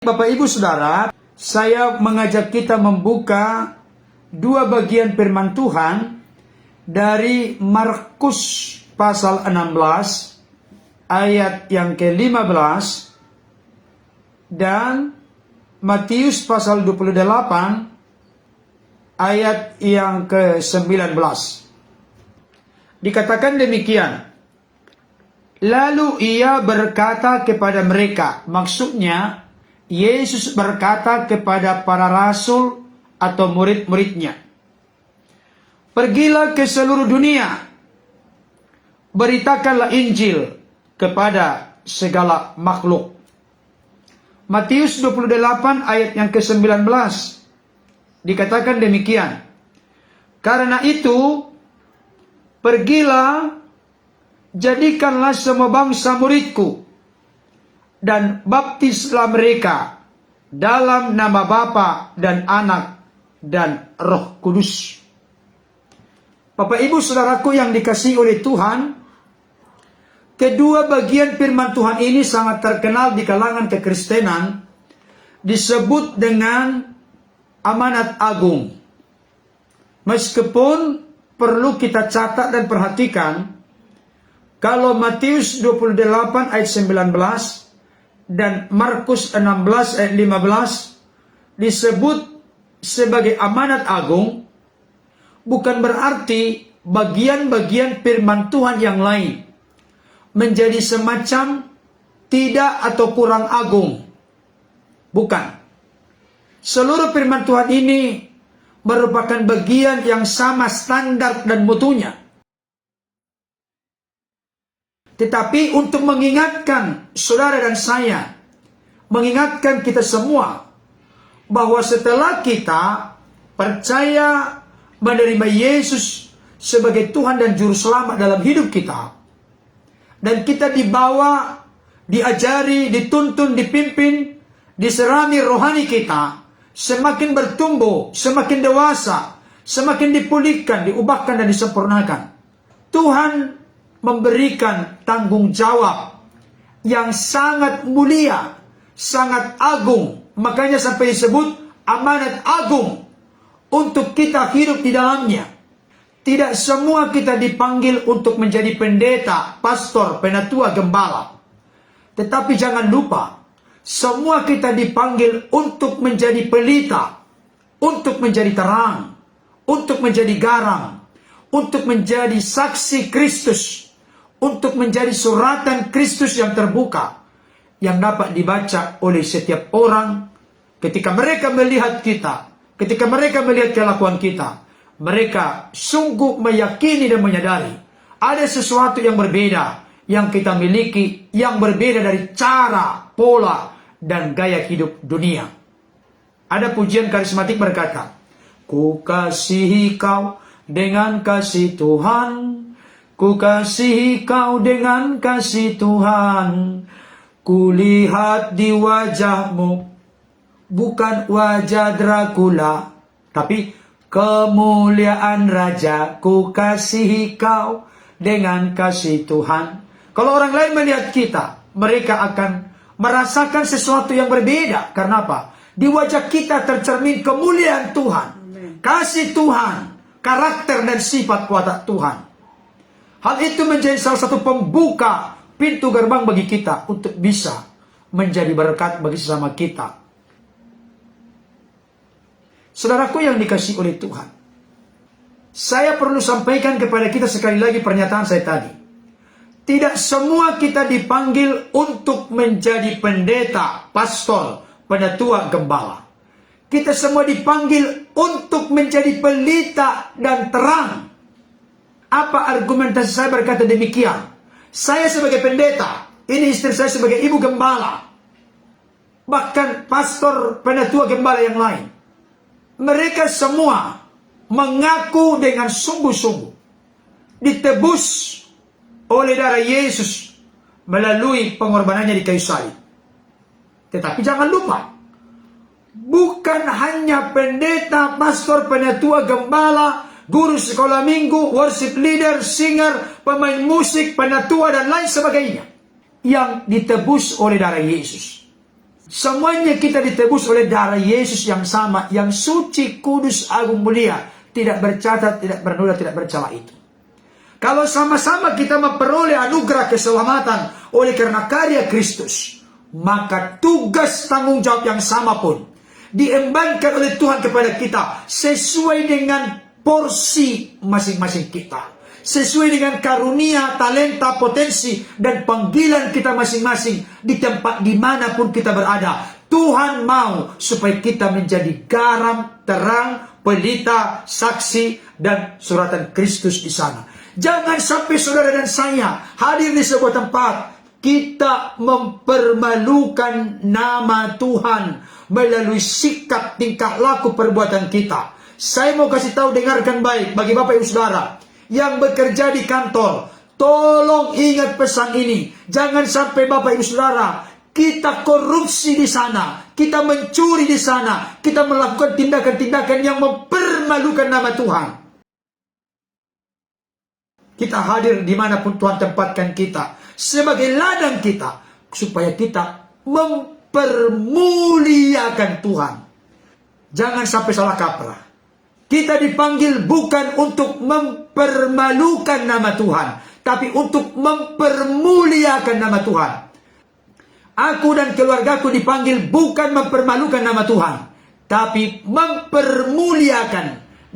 Bapak Ibu Saudara, saya mengajak kita membuka dua bagian firman Tuhan dari Markus pasal 16 ayat yang ke-15 dan Matius pasal 28 ayat yang ke-19. Dikatakan demikian, lalu ia berkata kepada mereka, maksudnya Yesus berkata kepada para rasul atau murid-muridnya, pergilah ke seluruh dunia, beritakanlah Injil kepada segala makhluk. Matius 28 ayat yang ke-19 dikatakan demikian, karena itu pergilah, jadikanlah semua bangsa muridku, dan baptislah mereka dalam nama Bapa dan Anak dan Roh Kudus. Bapak Ibu Saudaraku yang dikasihi oleh Tuhan, kedua bagian firman Tuhan ini sangat terkenal di kalangan kekristenan, disebut dengan amanat agung. Meskipun perlu kita catat dan perhatikan, kalau Matius 28 ayat 19 dan Markus 16 ayat 15 disebut sebagai amanat agung, bukan berarti bagian-bagian firman Tuhan yang lain menjadi semacam tidak atau kurang agung. Bukan. Seluruh firman Tuhan ini merupakan bagian yang sama standar dan mutunya. Tetapi untuk mengingatkan saudara dan saya, mengingatkan kita semua, bahwa setelah kita percaya menerima Yesus sebagai Tuhan dan Juru Selamat dalam hidup kita, dan kita dibawa, diajari, dituntun, dipimpin, diserami rohani kita, semakin bertumbuh, semakin dewasa, semakin dipulihkan, diubahkan dan disempurnakan. Tuhan memberikan tanggung jawab yang sangat mulia, sangat agung. Makanya sampai disebut amanat agung untuk kita hidup di dalamnya. Tidak semua kita dipanggil untuk menjadi pendeta, pastor, penatua, gembala. Tetapi jangan lupa, semua kita dipanggil untuk menjadi pelita, untuk menjadi terang, untuk menjadi garam, untuk menjadi saksi Kristus, untuk menjadi suratan Kristus yang terbuka, yang dapat dibaca oleh setiap orang ketika mereka melihat kita, ketika mereka melihat kelakuan kita. Mereka sungguh meyakini dan menyadari ada sesuatu yang berbeda yang kita miliki, yang berbeda dari cara, pola, dan gaya hidup dunia. Ada pujian karismatik berkata, ku kasihi kau dengan kasih Tuhan, ku kasihi kau dengan kasih Tuhan, kulihat di wajahmu bukan wajah Dracula, tapi kemuliaan Raja. Ku kasihi kau dengan kasih Tuhan. Kalau orang lain melihat kita, mereka akan merasakan sesuatu yang berbeda. Karena apa? Di wajah kita tercermin kemuliaan Tuhan, kasih Tuhan, karakter dan sifat watak Tuhan. Hal itu menjadi salah satu pembuka pintu gerbang bagi kita untuk bisa menjadi berkat bagi sesama kita. Saudaraku yang dikasihi oleh Tuhan, saya perlu sampaikan kepada kita sekali lagi pernyataan saya tadi. Tidak semua kita dipanggil untuk menjadi pendeta, pastor, penatua, gembala. Kita semua dipanggil untuk menjadi pelita dan terang. Apa argumentasi saya berkata demikian? Saya sebagai pendeta, ini istri saya sebagai ibu gembala, bahkan pastor, penatua, gembala yang lain. Mereka semua mengaku dengan sungguh-sungguh ditebus oleh darah Yesus melalui pengorbanannya di kayu salib. Tetapi jangan lupa, bukan hanya pendeta, pastor, penatua, gembala, guru sekolah minggu, worship leader, singer, pemain musik, penatua, dan lain sebagainya yang ditebus oleh darah Yesus. Semuanya kita ditebus oleh darah Yesus yang sama, yang suci, kudus, agung, mulia, tidak bercacat, tidak bernoda, tidak bercela itu. Kalau sama-sama kita memperoleh anugerah keselamatan oleh karena karya Kristus, maka tugas tanggung jawab yang sama pun diembankan oleh Tuhan kepada kita sesuai dengan porsi masing-masing kita. Sesuai dengan karunia, talenta, potensi, dan panggilan kita masing-masing di tempat dimanapun kita berada. Tuhan mau supaya kita menjadi garam, terang, pelita, saksi, dan suratan Kristus di sana. Jangan sampai saudara dan saya hadir di sebuah tempat, kita mempermalukan nama Tuhan melalui sikap, tingkah laku, perbuatan kita. Saya mau kasih tahu, dengarkan baik bagi Bapak Ibu Saudara yang bekerja di kantor, tolong ingat pesan ini. Jangan sampai Bapak Ibu Saudara kita korupsi di sana, kita mencuri di sana, kita melakukan tindakan-tindakan yang mempermalukan nama Tuhan. Kita hadir dimanapun Tuhan tempatkan kita sebagai ladang kita, supaya kita mempermuliakan Tuhan. Jangan sampai salah kaprah. Kita dipanggil bukan untuk mempermalukan nama Tuhan, tapi untuk mempermuliakan nama Tuhan. Aku dan keluargaku dipanggil bukan mempermalukan nama Tuhan, tapi mempermuliakan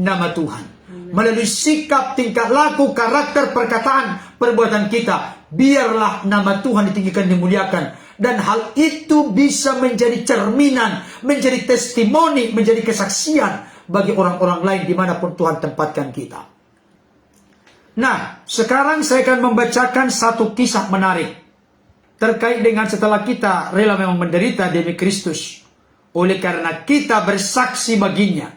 nama Tuhan. Melalui sikap, tingkah laku, karakter, perkataan, perbuatan kita, biarlah nama Tuhan ditinggikan, dimuliakan. Dan hal itu bisa menjadi cerminan, menjadi testimoni, menjadi kesaksian bagi orang-orang lain dimanapun Tuhan tempatkan kita. Nah, sekarang saya akan membacakan satu kisah menarik terkait dengan setelah kita rela memang menderita demi Kristus, oleh karena kita bersaksi baginya,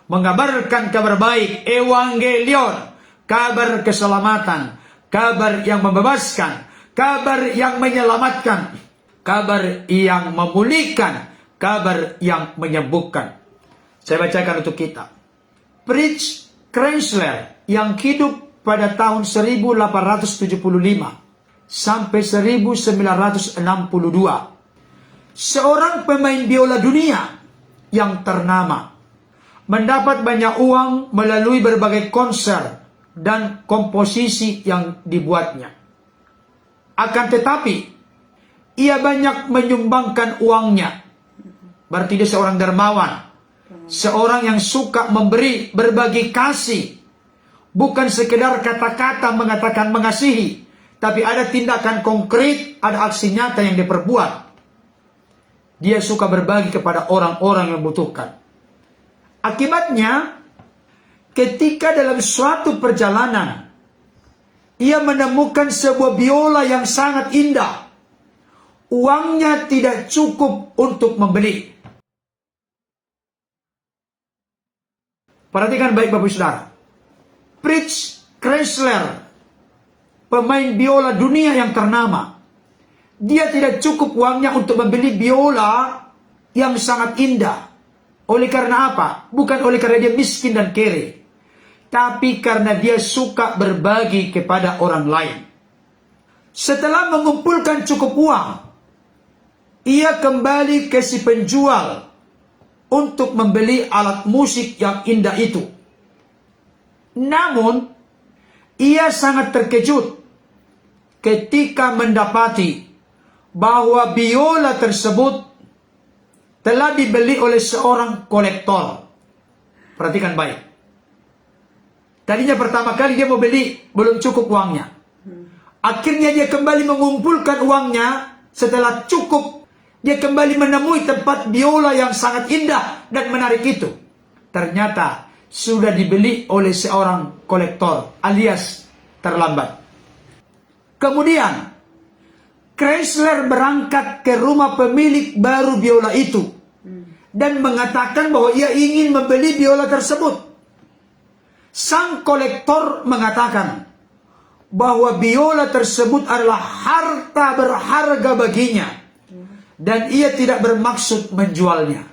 mengabarkan kabar baik, evangelion, kabar keselamatan, kabar yang membebaskan, kabar yang menyelamatkan, kabar yang memulihkan, kabar yang menyembuhkan. Saya bacakan untuk kita. Fritz Kreisler yang hidup pada tahun 1875 sampai 1962. Seorang pemain biola dunia yang ternama. Mendapat banyak uang melalui berbagai konser dan komposisi yang dibuatnya. Akan tetapi, ia banyak menyumbangkan uangnya. Berarti dia seorang dermawan. Seorang yang suka memberi, berbagi kasih. Bukan sekedar kata-kata mengatakan mengasihi, tapi ada tindakan konkret, ada aksi nyata yang diperbuat. Dia suka berbagi kepada orang-orang yang membutuhkan. Akibatnya, ketika dalam suatu perjalanan, ia menemukan sebuah biola yang sangat indah. Uangnya tidak cukup untuk membeli. Perhatikan baik Bapak Saudara. Fritz Kreisler, pemain biola dunia yang ternama, dia tidak cukup uangnya untuk membeli biola yang sangat indah. Oleh karena apa? Bukan oleh karena dia miskin dan kere, tapi karena dia suka berbagi kepada orang lain. Setelah mengumpulkan cukup uang, ia kembali ke si penjual untuk membeli alat musik yang indah itu. Namun, ia sangat terkejut ketika mendapati bahwa biola tersebut telah dibeli oleh seorang kolektor. Perhatikan baik. Tadinya pertama kali dia mau beli, belum cukup uangnya. Akhirnya dia kembali mengumpulkan uangnya. Setelah cukup, dia kembali menemui tempat biola yang sangat indah dan menarik itu. Ternyata sudah dibeli oleh seorang kolektor alias terlambat. Kemudian Kreisler berangkat ke rumah pemilik baru biola itu dan mengatakan bahwa ia ingin membeli biola tersebut. Sang kolektor mengatakan bahwa biola tersebut adalah harta berharga baginya dan ia tidak bermaksud menjualnya.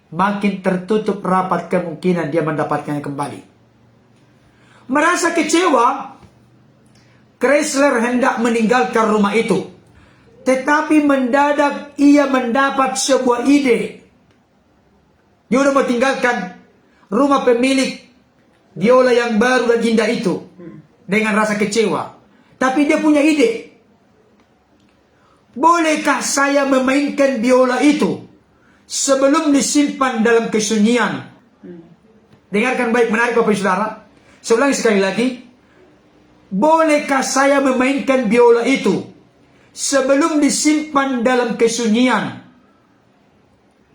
Makin tertutup rapat kemungkinan dia mendapatkannya kembali. Merasa kecewa, Kreisler hendak meninggalkan rumah itu. Tetapi mendadak ia mendapat sebuah ide. Dia udah mau tinggalkan rumah pemilik biola yang baru dan indah itu dengan rasa kecewa. Tapi dia punya ide. Bolehkah saya memainkan biola itu sebelum disimpan dalam kesunyian? Dengarkan baik, menarik Bapak Ibu Saudara. Saya ulangi sekali lagi. Bolehkah saya memainkan biola itu sebelum disimpan dalam kesunyian?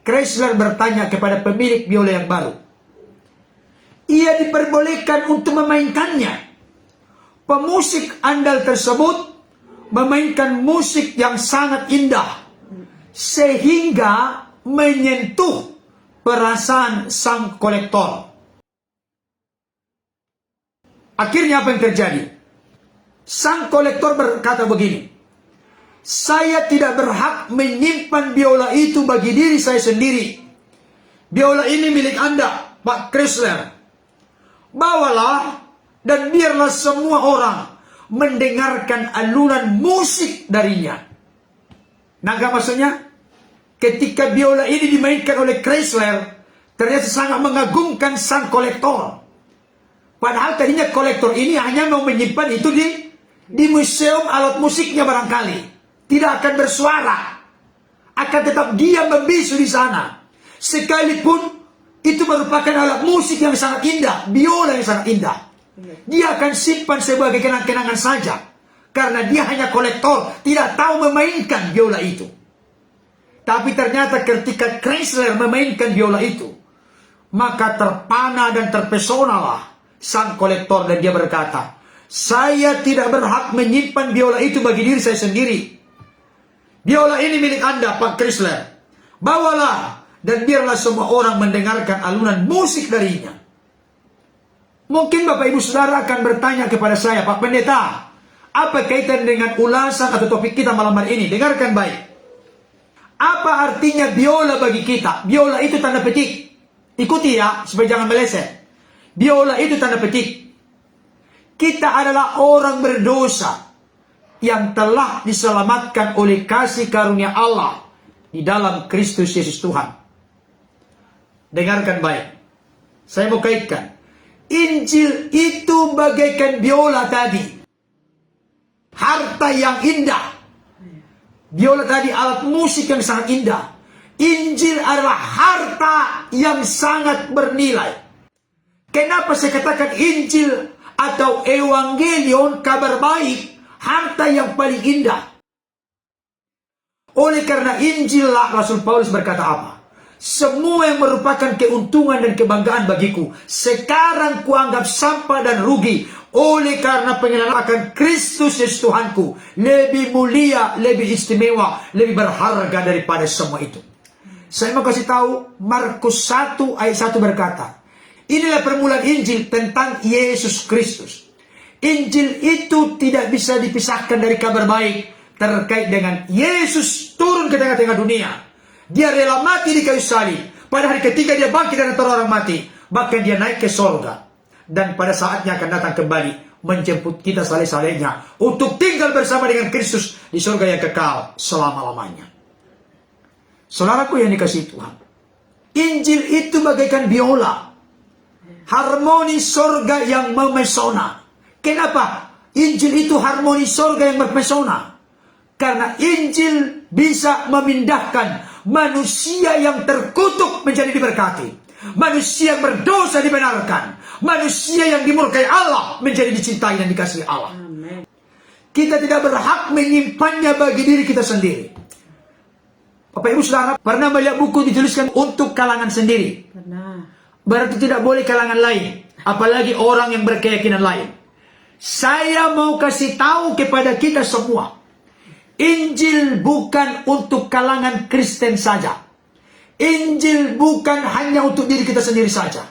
Chrysler bertanya kepada pemilik biola yang baru. Ia diperbolehkan untuk memainkannya. Pemusik andal tersebut memainkan musik yang sangat indah, sehingga menyentuh perasaan sang kolektor. Akhirnya apa yang terjadi? Sang kolektor berkata begini, saya tidak berhak menyimpan biola itu bagi diri saya sendiri. Biola ini milik Anda, Pak Chrysler. Bawalah dan biarlah semua orang mendengarkan alunan musik darinya. Nah, maksudnya? Ketika biola ini dimainkan oleh Chrysler, ternyata sangat mengagumkan sang kolektor. Padahal tadinya kolektor ini hanya mau menyimpan itu di museum alat musiknya barangkali. Tidak akan bersuara. Akan tetap dia membisu di sana. Sekalipun itu merupakan alat musik yang sangat indah. Biola yang sangat indah. Dia akan simpan sebagai kenang-kenangan saja. Karena dia hanya kolektor. Tidak tahu memainkan biola itu. Tapi ternyata ketika Chrysler memainkan biola itu, maka terpana dan terpesonalah sang kolektor, dan dia berkata, saya tidak berhak menyimpan biola itu bagi diri saya sendiri. Biola ini milik Anda, Pak Chrysler. Bawalah dan biarlah semua orang mendengarkan alunan musik darinya. Mungkin Bapak Ibu Saudara akan bertanya kepada saya, Pak Pendeta, apa kaitan dengan ulasan atau topik kita malam hari ini? Dengarkan baik. Apa artinya biola bagi kita? Biola itu tanda petik. Ikuti ya, supaya jangan meleset. Biola itu tanda petik. Kita adalah orang berdosa yang telah diselamatkan oleh kasih karunia Allah di dalam Kristus Yesus Tuhan. Dengarkan baik. Saya mau kaitkan. Injil itu bagaikan biola tadi. Harta yang indah. Biola tadi alat musik yang sangat indah. Injil adalah harta yang sangat bernilai. Kenapa saya katakan Injil atau Evangelion, kabar baik, harta yang paling indah? Oleh karena Injil lah Rasul Paulus berkata apa? Semua yang merupakan keuntungan dan kebanggaan bagiku, sekarang kuanggap sampah dan rugi, oleh karena pengenalan akan Kristus Yesus Tuhanku, lebih mulia, lebih istimewa, lebih berharga daripada semua itu. Saya mau kasih tahu, Markus 1 ayat 1 berkata, inilah permulaan Injil tentang Yesus Kristus. Injil itu tidak bisa dipisahkan dari kabar baik terkait dengan Yesus turun ke tengah-tengah dunia. Dia rela mati di kayu salib. Pada hari ketiga dia bangkit dari antara orang mati. Bahkan dia naik ke sorga. Dan pada saatnya akan datang kembali menjemput kita saleh-salehnya untuk tinggal bersama dengan Kristus di sorga yang kekal selama-lamanya. Saudaraku yang dikasihi Tuhan, Injil itu bagaikan biola, harmoni sorga yang memesona. Kenapa Injil itu harmoni sorga yang memesona? Karena Injil bisa memindahkan manusia yang terkutuk menjadi diberkati, manusia yang berdosa dibenarkan, manusia yang dimurkai Allah menjadi dicintai dan dikasihi Allah. Amen. Kita tidak berhak menyimpannya bagi diri kita sendiri. Bapak Ibu Saudara pernah melihat buku dituliskan untuk kalangan sendiri? Pernah. Berarti tidak boleh kalangan lain, apalagi orang yang berkeyakinan lain. Saya mau kasih tahu kepada kita semua, Injil bukan untuk kalangan Kristen saja. Injil bukan hanya untuk diri kita sendiri saja.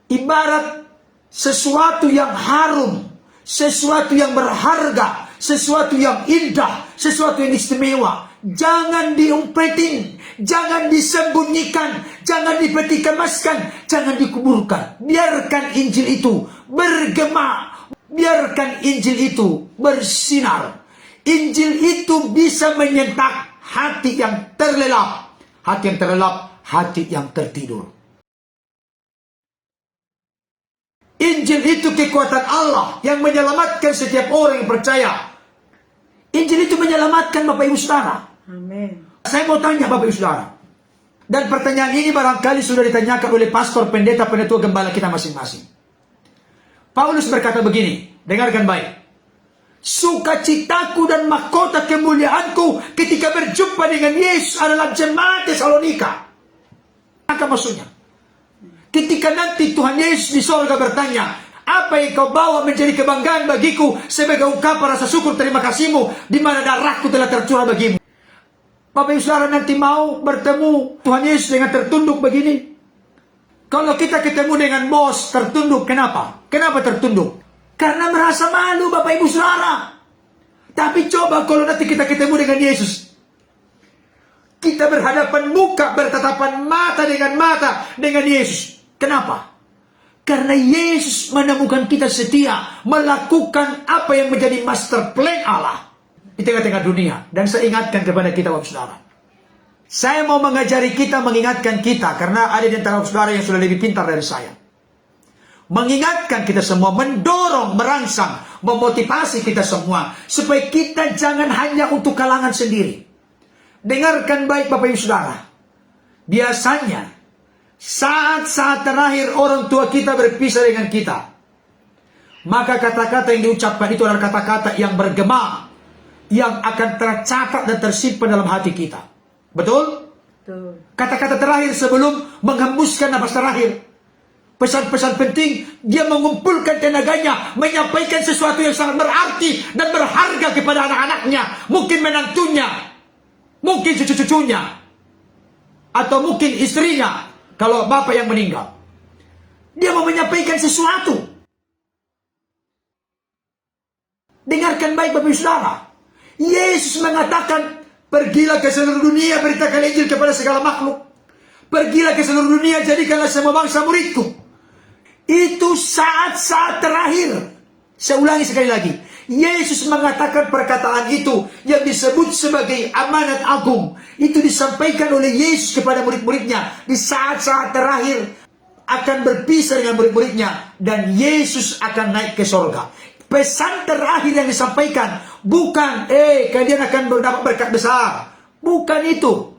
Ibarat sesuatu yang harum, sesuatu yang berharga, sesuatu yang indah, sesuatu yang istimewa. Jangan diumpetin, jangan disembunyikan, jangan dipeti kemaskan, jangan dikuburkan. Biarkan Injil itu bergema, biarkan Injil itu bersinar. Injil itu bisa menyentak hati yang terlelap. Hati yang terlelap, hati yang tertidur. Injil itu kekuatan Allah yang menyelamatkan setiap orang yang percaya. Injil itu menyelamatkan Bapak Ibu Saudara. Amin. Saya mau tanya Bapak Ibu Saudara. Dan pertanyaan ini barangkali sudah ditanyakan oleh pastor, pendeta, penetua, gembala kita masing-masing. Paulus berkata begini, dengarkan baik. Sukacitaku dan mahkota kemuliaanku ketika berjumpa dengan Yesus adalah jemaat Tesalonika. Apa maksudnya? Ketika nanti Tuhan Yesus di sorga bertanya, apa yang kau bawa menjadi kebanggaan bagiku sebagai ungkapan rasa syukur terima kasihmu, di mana darahku telah tercurah bagimu. Bapak Ibu Saudara nanti mau bertemu Tuhan Yesus dengan tertunduk begini? Kalau kita ketemu dengan bos tertunduk, kenapa? Kenapa tertunduk? Karena merasa malu Bapak Ibu Saudara. Tapi coba kalau nanti kita ketemu dengan Yesus. Kita berhadapan muka, bertatapan mata dengan Yesus. Kenapa? Karena Yesus menemukan kita setia melakukan apa yang menjadi master plan Allah di tengah-tengah dunia. Dan saya ingatkan kepada kita Bapak Saudara. Saya mau mengajari kita, mengingatkan kita, karena ada di antara saudara yang sudah lebih pintar dari saya. Mengingatkan kita semua, mendorong, merangsang, memotivasi kita semua, supaya kita jangan hanya untuk kalangan sendiri. Dengarkan baik Bapak Ibu Saudara. Biasanya, saat-saat terakhir orang tua kita berpisah dengan kita, maka kata-kata yang diucapkan itu adalah kata-kata yang bergema, yang akan tercatat dan tersimpan dalam hati kita. Betul? Betul. Kata-kata terakhir sebelum menghembuskan nafas terakhir. Pesan-pesan penting, dia mengumpulkan tenaganya, menyampaikan sesuatu yang sangat berarti dan berharga kepada anak-anaknya, mungkin menantunya, mungkin cucu-cucunya, atau mungkin istrinya, kalau bapak yang meninggal. Dia mau menyampaikan sesuatu. Dengarkan baik Bapak Ibu Saudara. Yesus mengatakan, pergilah ke seluruh dunia, beritakan Injil kepada segala makhluk. Pergilah ke seluruh dunia, jadikanlah semua bangsa muridku. Itu saat-saat terakhir. Saya ulangi sekali lagi. Yesus mengatakan perkataan itu yang disebut sebagai amanat agung. Itu disampaikan oleh Yesus kepada murid-muridnya di saat-saat terakhir akan berpisah dengan murid-muridnya, dan Yesus akan naik ke sorga. Pesan terakhir yang disampaikan bukan kalian akan mendapat berkat besar. Bukan itu.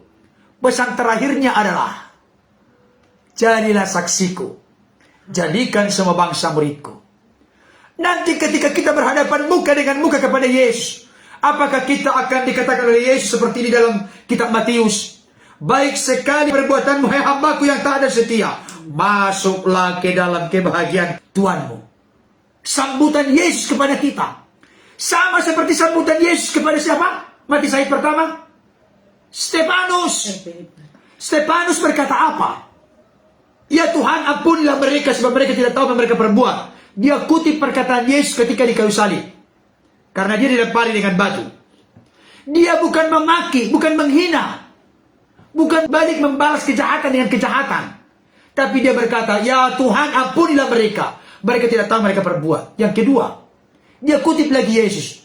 Pesan terakhirnya adalah, jadilah saksiku, jadikan semua bangsa muridku. Nanti ketika kita berhadapan muka dengan muka kepada Yesus, apakah kita akan dikatakan oleh Yesus seperti di dalam kitab Matius, baik sekali perbuatanmu hai hambaku yang tak ada setia, masuklah ke dalam kebahagiaan Tuhanmu. Sambutan Yesus kepada kita sama seperti sambutan Yesus kepada siapa? Mati syahid pertama, Stefanus. Stefanus berkata apa? Ya Tuhan, ampunilah mereka sebab mereka tidak tahu apa mereka perbuat. Dia kutip perkataan Yesus ketika di kayu salib, karena dia dilempari dengan batu. Dia bukan memaki, bukan menghina, bukan balik membalas kejahatan dengan kejahatan, tapi dia berkata, ya Tuhan, ampunilah mereka, mereka tidak tahu mereka perbuat. Yang kedua, dia kutip lagi Yesus,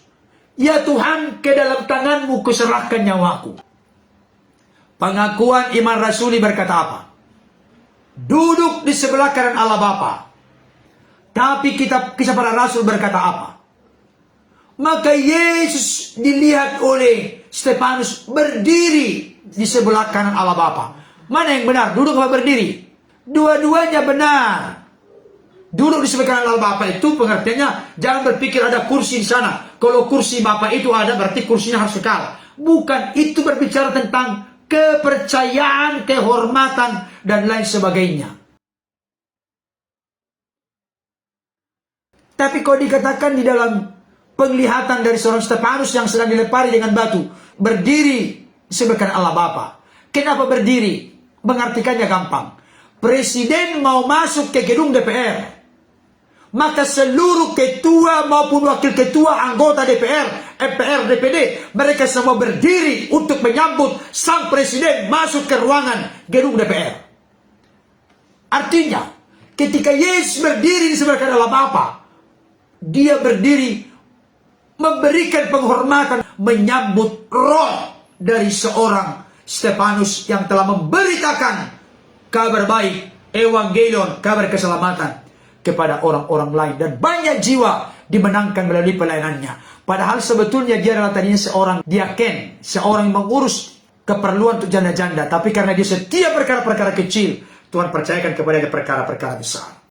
ya Tuhan, ke dalam tanganmu kuserahkan nyawaku. Pengakuan iman rasuli berkata apa? Duduk di sebelah kanan Allah Bapa. Tapi kitab Kisah Para Rasul berkata apa? Maka Yesus dilihat oleh Stefanus berdiri di sebelah kanan Allah Bapa. Mana yang benar? Duduk atau berdiri? Dua-duanya benar. Duduk di sebelah kanan Allah Bapa itu pengertiannya, jangan berpikir ada kursi di sana. Kalau kursi Bapa itu ada, berarti kursinya harus kekal. Bukan, itu berbicara tentang kepercayaan, kehormatan, dan lain sebagainya. Tapi kalau dikatakan di dalam penglihatan dari seorang Stefanus yang sedang dilempari dengan batu, berdiri di sebelah kanan Allah Bapa. Kenapa berdiri? Mengartikannya gampang. Presiden mau masuk ke gedung DPR, maka seluruh ketua maupun wakil ketua, anggota DPR, MPR, DPD, mereka semua berdiri untuk menyambut sang presiden masuk ke ruangan gedung DPR. Artinya, ketika Yesus berdiri di sebelah kanan Allah Bapa, dia berdiri memberikan penghormatan, menyambut roh dari seorang Stefanus yang telah memberitakan kabar baik, evangelion, kabar keselamatan kepada orang-orang lain. Dan banyak jiwa dimenangkan melalui pelayanannya. Padahal sebetulnya dia adalah tadinya seorang diaken, seorang yang mengurus keperluan untuk janda-janda. Tapi karena dia setia perkara-perkara kecil, Tuhan percayakan kepada dia perkara-perkara besar.